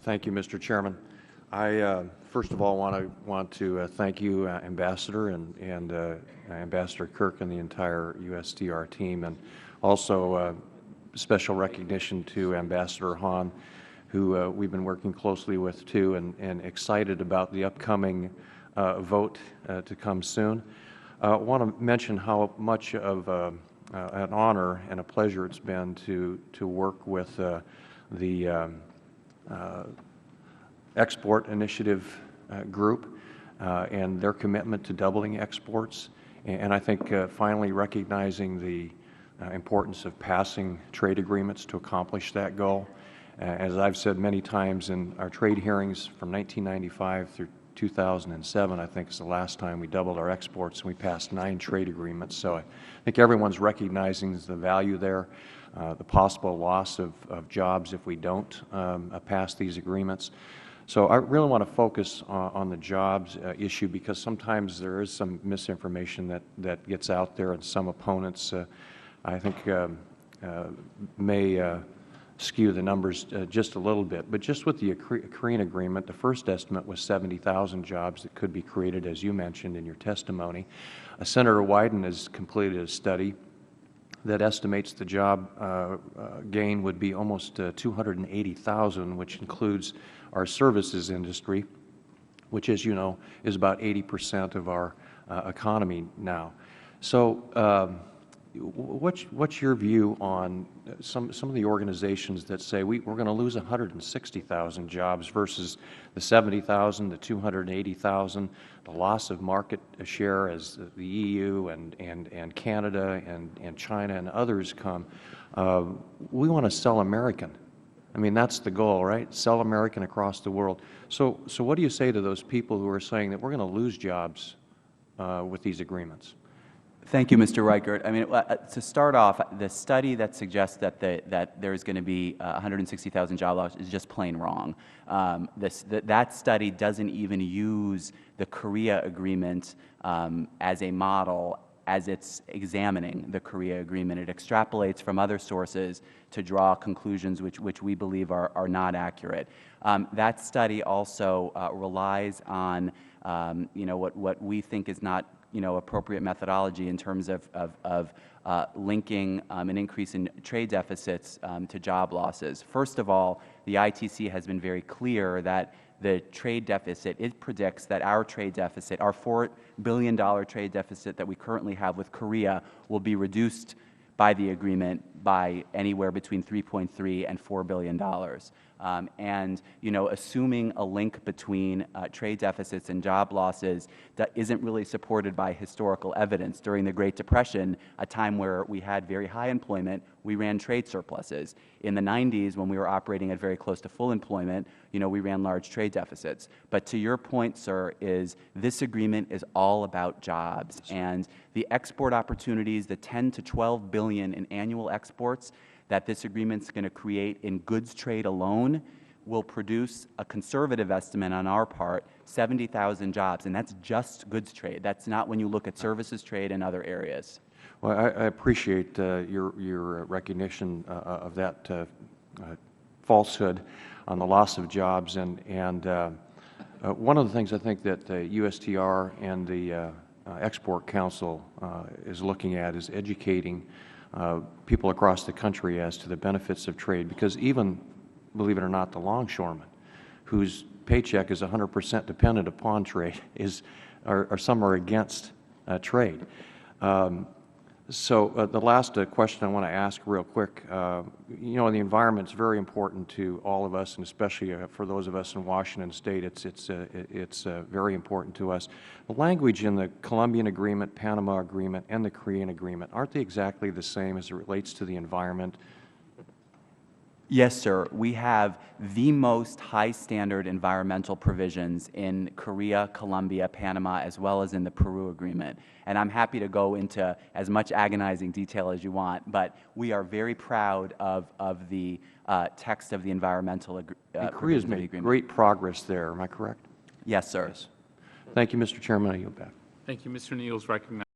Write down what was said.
Thank you, Mr. Chairman. I first of all want to thank you, Ambassador, and Ambassador Kirk and the entire USTR team, and also special recognition to Ambassador Hahn, who we've been working closely with too, and excited about the upcoming vote to come soon. I want to mention how much of an honor and a pleasure it's been to work with the Export Initiative Group and their commitment to doubling exports, and I think finally recognizing the importance of passing trade agreements to accomplish that goal. As I've said many times in our trade hearings from 1995 through 2007, I think is the last time we doubled our exports, and we passed 9 trade agreements. So I think everyone's recognizing the value there, the possible loss of jobs if we don't pass these agreements. So I really want to focus on the jobs issue, because sometimes there is some misinformation that gets out there, and some opponents, I think, may skew the numbers just a little bit. But just with the Korean agreement, the first estimate was 70,000 jobs that could be created, as you mentioned in your testimony. Senator Wyden has completed a study that estimates the job gain would be almost 280,000, which includes our services industry, which, as you know, is about 80% of our economy now. So what's your view on some of the organizations that say we're going to lose 160,000 jobs versus the 70,000, the 280,000, the loss of market share as the EU and Canada and China and others come? We want to sell American. I mean, that's the goal, right? Sell American across the world. So what do you say to those people who are saying that we're going to lose jobs with these agreements? Thank you, Mr. Reichert. I mean, to start off, the study that suggests that there's going to be 160,000 job losses is just plain wrong. That study doesn't even use the Korea agreement as a model as it's examining the Korea agreement. It extrapolates from other sources to draw conclusions which we believe are not accurate. That study also relies on what we think is not appropriate methodology in terms of linking an increase in trade deficits to job losses. First of all, the ITC has been very clear that the trade deficit, it predicts that our trade deficit, our $4 billion trade deficit that we currently have with Korea, will be reduced by the agreement by anywhere between $3.3 and $4 billion. And assuming a link between trade deficits and job losses that isn't really supported by historical evidence. During the Great Depression, a time where we had very high employment, we ran trade surpluses. In the 90s, when we were operating at very close to full employment, we ran large trade deficits. But to your point, sir, is this agreement is all about jobs, and the export opportunities, the 10 to 12 billion in annual exports that this agreement is going to create in goods trade alone will produce, a conservative estimate on our part, 70,000 jobs, and that's just goods trade. That's not when you look at services trade and other areas. Well, I appreciate your recognition of that falsehood on the loss of jobs, and one of the things I think that the USTR and the Export Council is looking at is educating people across the country as to the benefits of trade, because even, believe it or not, the longshoremen, whose paycheck is 100% dependent upon trade, some are against trade. So the last question I want to ask real quick, the environment is very important to all of us, and especially for those of us in Washington State, it's very important to us. The language in the Colombian agreement, Panama agreement, and the Korean agreement, aren't they exactly the same as it relates to the environment? Yes, sir. We have the most high standard environmental provisions in Korea, Colombia, Panama, as well as in the Peru agreement. And I'm happy to go into as much agonizing detail as you want, but we are very proud of the text of the environmental agreement. Korea has made great progress there, am I correct? Yes, sir. Yes. Thank you, Mr. Chairman. I yield back. Thank you. Mr. Neal is recognized.